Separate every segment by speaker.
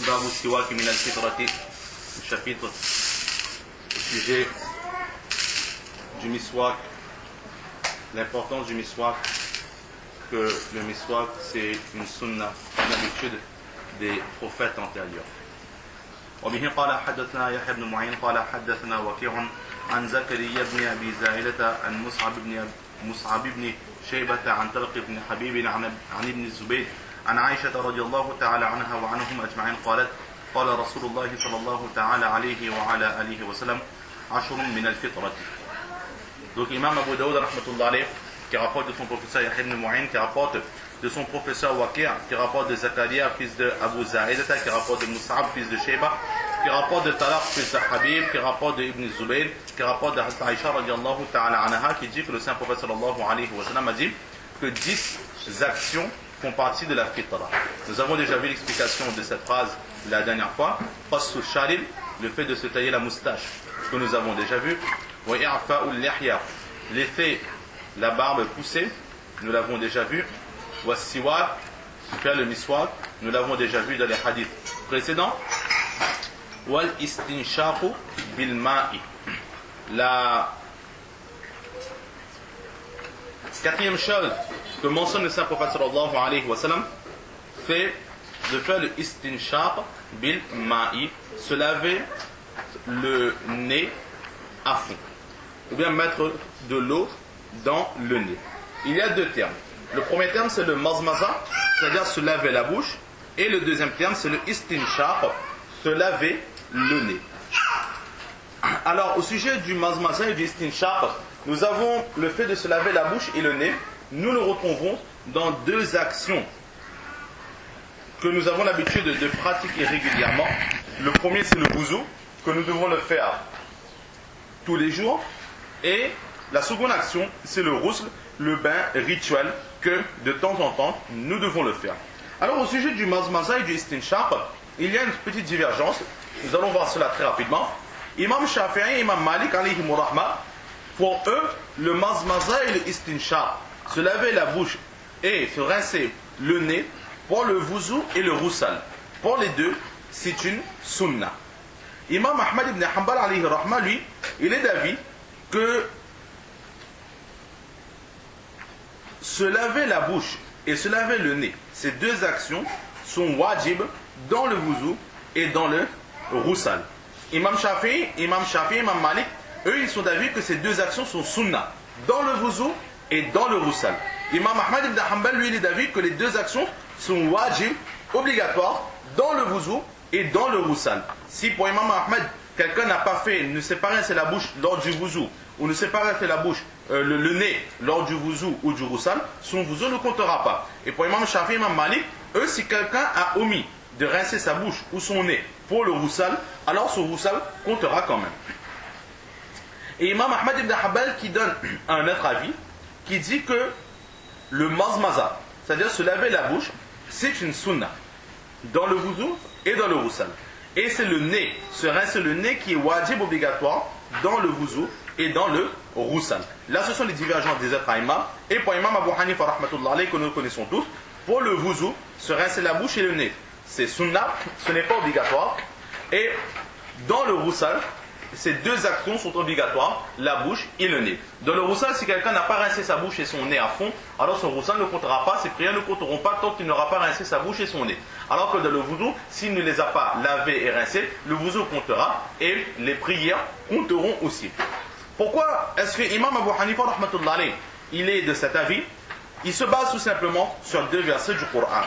Speaker 1: Babu Siwak min al-Fitrati, chapitre au sujet du miswak, l'importance du miswak, que le miswak c'est une sunna, une habitude des prophètes antérieurs. وبه قال حدثنا يحيى بن معين قال حدثنا وكيع عن زكريا بن ابي زائدة عن مصعب بن شيبة عن طلق بن حبيب عن ابن الزبير عن عائشة رضي الله تعالى عنها وعنهم أجمعين قالت قال رسول الله صلى الله تعالى عليه وعلى آله وسلم عشر من الفطرة. Donc Imam Abu Daoud rahmatullah alayh, qui rapporte de son professeur Yahya ibn Mu'in, qui rapporte de son professeur Waqi', qui rapporte de Zakaria fils de Abu Za'idata, qui rapporte de Mus'ab fils de Shayba, qui rapporte de Talaq fils de Habib, qui rapporte de Ibn Zubayr, qui rapporte de Aisha radiyallahu ta'ala anha, qui dit que le saint prophète sallallahu alayhi wa sallam a dit que 10 actions font partie de la fitra. Nous avons déjà vu l'explication de cette phrase la dernière fois. Qassu sharib, le fait de se tailler la moustache, que nous avons déjà vu. Wa i'fa'ul lihya, l'effet la barbe poussée, nous l'avons déjà vu. Wa siwak, faire le miswak, nous l'avons déjà vu dans les hadiths précédents. Wal istinshaqu bil ma'i, la quatrième chose que mentionne le saint prophète sallallahu alayhi wa sallam, fait de faire le istinshaq bil ma'i, se laver le nez à fond, ou bien mettre de l'eau dans le nez. Il y a deux termes. Le premier terme c'est le mazmaza, c'est-à-dire se laver la bouche, et le deuxième terme c'est le istinshaq, se laver le nez. Alors au sujet du mazmaza et du istinshaq, nous avons le fait de se laver la bouche et le nez. Nous le retrouvons dans deux actions que nous avons l'habitude de pratiquer régulièrement. Le premier c'est le wuzu, que nous devons le faire tous les jours. Et la seconde action c'est le ghusl, le bain rituel, que de temps en temps nous devons le faire. Alors au sujet du mazmaza et du istinshaq, il y a une petite divergence. Nous allons voir cela très rapidement. Imam Shafi'i et Imam Malik alayhimu rahma, pour eux, le mazmaza et le istinshaq, se laver la bouche et se rincer le nez, pour le wuzu et le roussal, pour les deux, c'est une sunna. Imam Ahmad ibn Hanbal alayhi rahma, lui, il est d'avis que se laver la bouche et se laver le nez, ces deux actions sont wajib dans le wuzu et dans le roussal. Imam Shafi'i, Imam Malik, eux, ils sont d'avis que ces deux actions sont sunna, dans le wuzu et dans le roussal. Imam Ahmad ibn Hanbal, lui, il est d'avis que les deux actions sont wajib, obligatoires, dans le wuzu et dans le roussal. Si pour Imam Ahmad, quelqu'un n'a pas fait, ne s'est pas rincé la bouche lors du wuzu, ou ne s'est pas rincé la bouche, le nez lors du wuzu ou du roussal, son wuzu ne comptera pas. Et pour Imam Shafi'i, Imam Malik, eux, si quelqu'un a omis de rincer sa bouche ou son nez pour le roussal, alors son roussal comptera quand même. Et Imam Ahmad ibn Hanbal qui donne un autre avis, qui dit que le mazmaza, c'est-à-dire se laver la bouche, c'est une sunna dans le wuzu et dans le roussal. Et c'est le nez, se rincer le nez qui est wajib, obligatoire dans le wuzu et dans le roussal. Là ce sont les divergences des autres imams. Et pour Imam Abu Hanifa rahmatullah alayhi, que nous connaissons tous, pour le wuzu, se rincer la bouche et le nez, c'est sunna, ce n'est pas obligatoire. Et dans le roussal, ces deux actions sont obligatoires, la bouche et le nez. Dans le roussal, si quelqu'un n'a pas rincé sa bouche et son nez à fond, alors son roussal ne comptera pas, ses prières ne compteront pas tant qu'il n'aura pas rincé sa bouche et son nez. Alors que dans le wuzu, s'il ne les a pas lavés et rincés, le wuzu comptera et les prières compteront aussi. Pourquoi est-ce que Imam Abu Hanifa rahmatullah alayhi, il est de cet avis? Il se base tout simplement sur deux versets du Coran.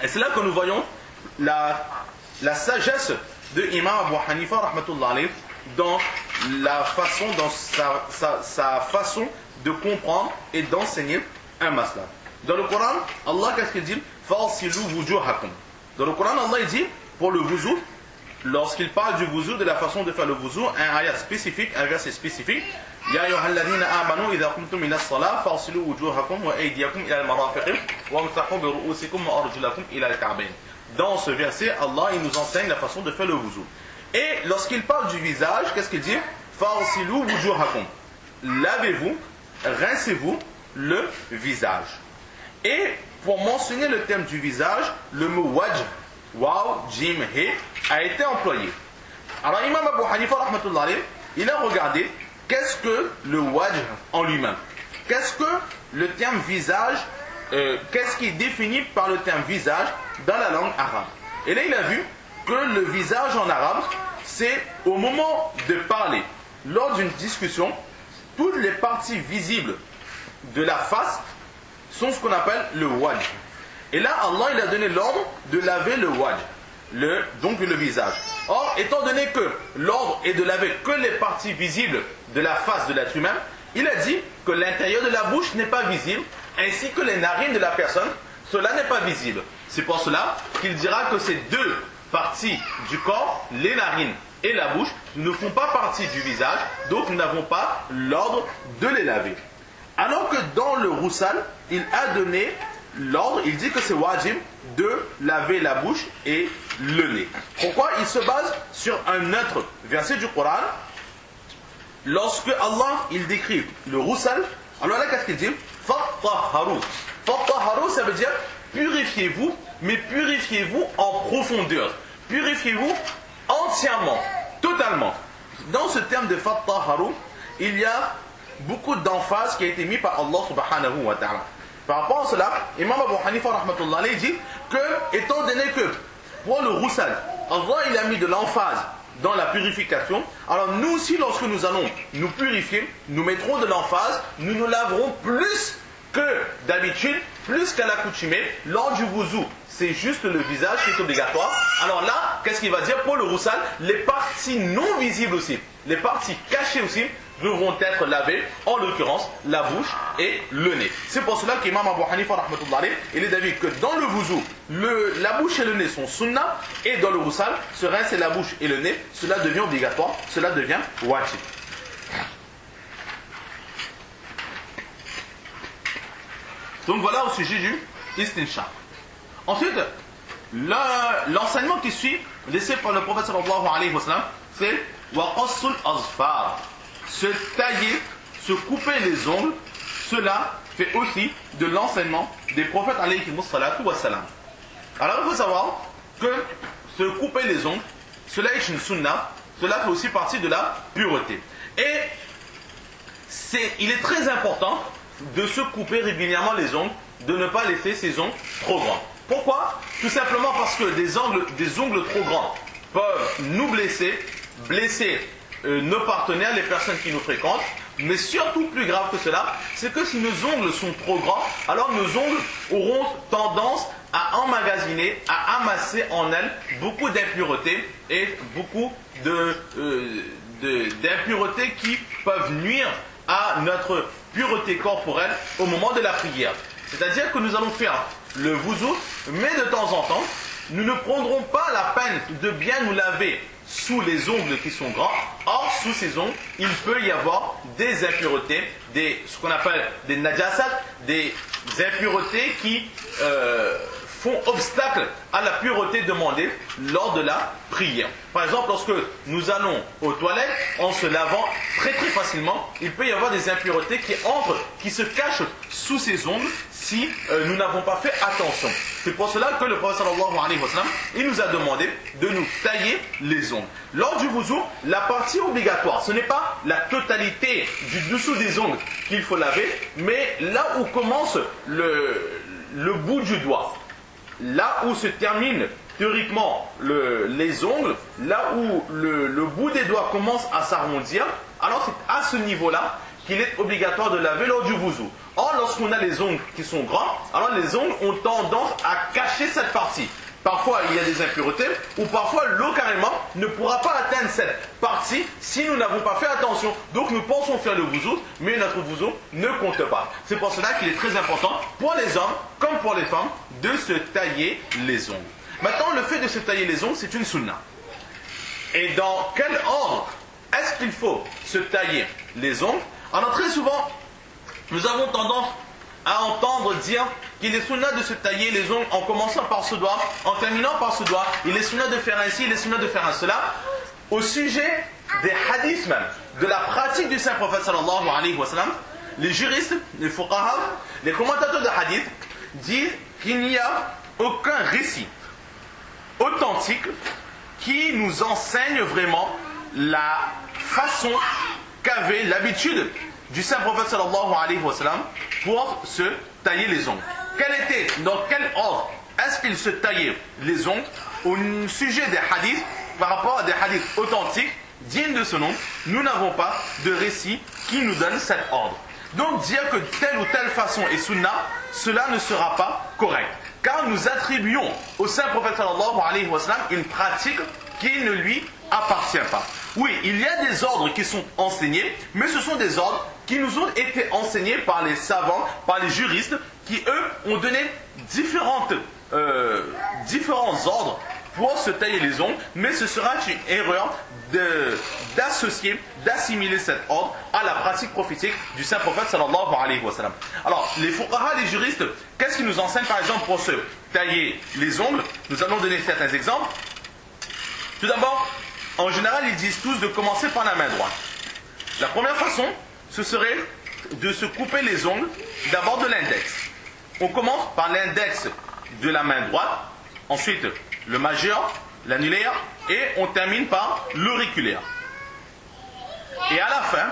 Speaker 1: Et c'est là que nous voyons la sagesse de Imam Abu Hanifa rahmatullah alayhi dans la façon, dans sa façon de comprendre et d'enseigner un masla. Dans le Coran, Allah qu'est-ce qu'il dit? Fa'silu wujuhakum. Dans le Coran, Allah il dit pour le wuzu, lorsqu'il parle du wuzu, de la façon de faire le wuzu, un ayat spécifique, un verset spécifique. Ya ayyuhalladhina amanu idha qumtum ila as-salah fa'silu wujuhakum wa aydiyakum ila al-marafiq wamsahu bi ru'usikum wa arjulakum ila al-ka'bayn. Dans ce verset, Allah il nous enseigne la façon de faire le wuzu. Et lorsqu'il parle du visage, qu'est-ce qu'il dit? Fa'silu wujuhakum. Lavez-vous, rincez-vous le visage. Et pour mentionner le thème du visage, le mot wajh, waw, jim, he a été employé. Alors Imam Abu Hanifa rahmatullah alayh, il a regardé qu'est-ce que le wajh en lui-même. Qu'est-ce que le terme visage, qu'est-ce qui est défini par le terme visage dans la langue arabe. Et là il a vu que le visage en arabe, c'est au moment de parler, lors d'une discussion, toutes les parties visibles de la face sont ce qu'on appelle le wajh. Et là, Allah il a donné l'ordre de laver le wajh, donc le visage. Or, étant donné que l'ordre est de laver que les parties visibles de la face de l'être humain, il a dit que l'intérieur de la bouche n'est pas visible, ainsi que les narines de la personne, cela n'est pas visible. C'est pour cela qu'il dira que ces deux parties du corps, les narines et la bouche, ne font pas partie du visage, donc nous n'avons pas l'ordre de les laver. Alors que dans le Roussal, il a donné l'ordre, il dit que c'est wajib de laver la bouche et le nez. Pourquoi? Il se base sur un autre verset du Coran. Lorsque Allah il décrit le Roussal, alors là qu'est-ce qu'il dit? Fattaharu. Fattaharu, ça veut dire purifiez-vous, mais purifiez-vous en profondeur. Purifiez-vous entièrement, totalement. Dans ce terme de fattaharu, il y a beaucoup d'emphase qui a été mis par Allah subhanahu wa ta'ala. Par rapport à cela, Imam Abu Hanifa rahmatullah alayhi dit que, étant donné que pour le Roussal, Allah il a mis de l'emphase dans la purification, alors nous aussi lorsque nous allons nous purifier, nous mettrons de l'emphase, nous nous laverons plus que d'habitude, plus qu'à l'accoutumée. Lors du wuzu, c'est juste le visage qui est obligatoire. Alors là, qu'est-ce qu'il va dire pour le Roussal? Les parties non visibles aussi, les parties cachées aussi, devront être lavées, en l'occurrence la bouche et le nez. C'est pour cela qu'Imam Abu Hanifa rahmatullah alayh, il est d'avis que dans le wuzu, la bouche et le nez sont sunnah, et dans le Roussal, se rincer la bouche et le nez, cela devient obligatoire, cela devient wajib. Donc voilà au sujet du istinshaq. Ensuite, l'enseignement qui suit, laissé par le prophète sallallahu alayhi wa sallam, c'est waqassul azfar. Se tailler, se couper les ongles, cela fait aussi de l'enseignement des prophètes alayhi wa sallam. Alors il faut savoir que se couper les ongles, cela est une sunna, cela fait aussi partie de la pureté. Et il est très important de se couper régulièrement les ongles, de ne pas laisser ses ongles trop grands. Pourquoi? Tout simplement parce que des ongles trop grands peuvent nous blesser nos partenaires, les personnes qui nous fréquentent, mais surtout plus grave que cela, c'est que si nos ongles sont trop grands, alors nos ongles auront tendance à emmagasiner, à amasser en elles beaucoup d'impuretés et beaucoup d'impuretés qui peuvent nuire à notre pureté corporelle au moment de la prière. C'est-à-dire que nous allons faire le wuzu, mais de temps en temps, nous ne prendrons pas la peine de bien nous laver sous les ongles qui sont grands. Or, sous ces ongles, il peut y avoir des impuretés, ce qu'on appelle des najasat, des impuretés qui font obstacle à la pureté demandée lors de la prière. Par exemple, lorsque nous allons aux toilettes, en se lavant très très facilement, il peut y avoir des impuretés qui entrent, qui se cachent sous ces ongles si nous n'avons pas fait attention. C'est pour cela que le prophète sallallahu alayhi wa sallam, il nous a demandé de nous tailler les ongles. Lors du wuzu, la partie obligatoire, ce n'est pas la totalité du dessous des ongles qu'il faut laver, mais là où commence le bout du doigt, là où se termine théoriquement les ongles, là où le bout des doigts commence à s'arrondir, alors c'est à ce niveau-là qu'il est obligatoire de laver lors du wuzu. Or, lorsqu'on a les ongles qui sont grands, alors les ongles ont tendance à cacher cette partie. Parfois, il y a des impuretés, ou parfois l'eau carrément ne pourra pas atteindre cette partie si nous n'avons pas fait attention. Donc nous pensons faire le wuzu, mais notre wuzu ne compte pas. C'est pour cela qu'il est très important pour les hommes comme pour les femmes de se tailler les ongles. Maintenant, le fait de se tailler les ongles, c'est une sunna. Et dans quel ordre est-ce qu'il faut se tailler les ongles? Alors très souvent, nous avons tendance à entendre dire qu'il est sunna de se tailler les ongles en commençant par ce doigt, en terminant par ce doigt. Il est sunna de faire ainsi, il est sunna de faire cela. Au sujet des hadiths même, de la pratique du saint prophète sallallahu alayhi wa sallam, les juristes, les fuqaha, les commentateurs de hadith disent qu'il n'y a aucun récit authentiques qui nous enseignent vraiment la façon qu'avait l'habitude du saint prophète sallallahu alayhi wa sallam pour se tailler les ongles. Dans quel ordre est-ce qu'il se taillait les ongles au sujet des hadiths, par rapport à des hadiths authentiques, dignes de ce nom, nous n'avons pas de récit qui nous donne cet ordre. Donc dire que telle ou telle façon est sunna, cela ne sera pas correct. Car nous attribuons au saint prophète sallallahu alayhi wa sallam une pratique qui ne lui appartient pas. Oui, il y a des ordres qui sont enseignés, mais ce sont des ordres qui nous ont été enseignés par les savants, par les juristes, qui eux ont donné différents ordres pour se tailler les ongles, mais ce sera une erreur d'associer, d'assimiler cet ordre à la pratique prophétique du saint prophète sallallahu alayhi wa sallam. Alors, les fuqaha, les juristes, qu'est-ce qu'ils nous enseignent par exemple pour se tailler les ongles? Nous allons donner certains exemples. Tout d'abord, en général, ils disent tous de commencer par la main droite. La première façon, ce serait de se couper les ongles d'abord de l'index. On commence par l'index de la main droite, ensuite le majeur, l'annulaire, et on termine par l'auriculaire. Et à la fin,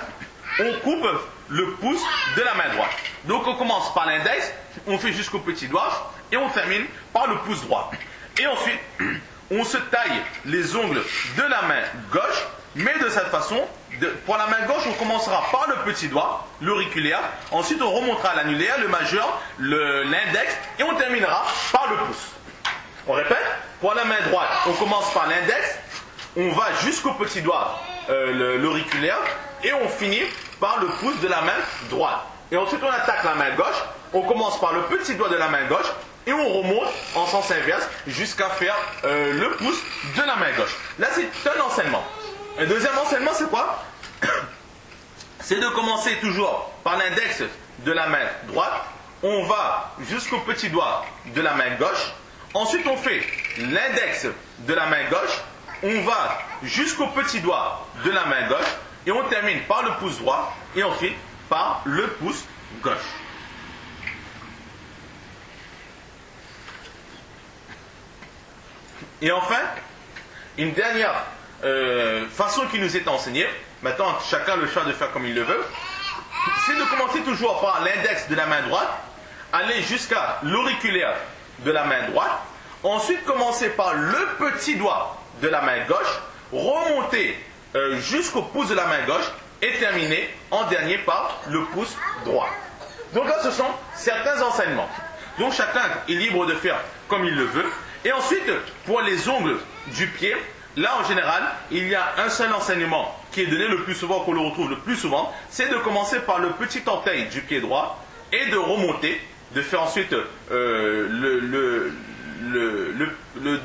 Speaker 1: on coupe le pouce de la main droite. Donc on commence par l'index, on fait jusqu'au petit doigt, et on termine par le pouce droit. Et ensuite, on se taille les ongles de la main gauche, mais de cette façon, pour la main gauche, on commencera par le petit doigt, l'auriculaire, ensuite on remontera l'annulaire, le majeur, l'index, et on terminera par le pouce. On répète, pour la main droite, on commence par l'index, on va jusqu'au petit doigt, l'auriculaire, et on finit par le pouce de la main droite. Et ensuite on attaque la main gauche, on commence par le petit doigt de la main gauche, et on remonte en sens inverse jusqu'à faire le pouce de la main gauche. Là c'est un enseignement. Un deuxième enseignement c'est quoi? C'est de commencer toujours par l'index de la main droite, on va jusqu'au petit doigt de la main gauche, ensuite on fait l'index de la main gauche, on va jusqu'au petit doigt de la main gauche, et on termine par le pouce droit, et ensuite par le pouce gauche. Et enfin, une dernière façon qui nous est enseignée, maintenant chacun le choix de faire comme il le veut, c'est de commencer toujours par l'index de la main droite, aller jusqu'à l'auriculaire de la main droite, ensuite commencer par le petit doigt de la main gauche, remonter jusqu'au pouce de la main gauche et terminer en dernier par le pouce droit. Donc là ce sont certains enseignements. Donc chacun est libre de faire comme il le veut. Et ensuite, pour les ongles du pied, là en général, il y a un seul enseignement qui est donné le plus souvent, qu'on le retrouve le plus souvent, c'est de commencer par le petit orteil du pied droit et de remonter, de faire ensuite le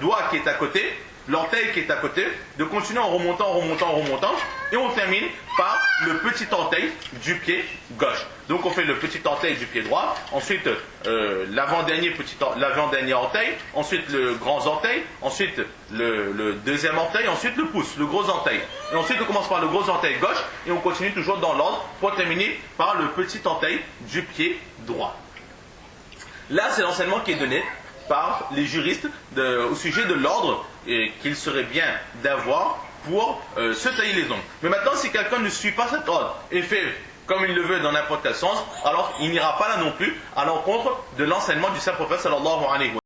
Speaker 1: doigt qui est à côté, l'orteil qui est à côté, de continuer en remontant, et on termine par le petit orteil du pied gauche. Donc on fait le petit orteil du pied droit, ensuite l'avant-dernier orteil, ensuite le grand orteil, ensuite le deuxième orteil, ensuite le pouce, le gros orteil. Et ensuite on commence par le gros orteil gauche et on continue toujours dans l'ordre pour terminer par le petit orteil du pied droit. Là c'est l'enseignement qui est donné par les juristes au sujet de l'ordre qu'il serait bien d'avoir pour se tailler les ongles. Mais maintenant, si quelqu'un ne suit pas cet ordre et fait comme il le veut dans n'importe quel sens, alors il n'ira pas là non plus à l'encontre de l'enseignement du saint prophète sallallahu alayhi wa sallam.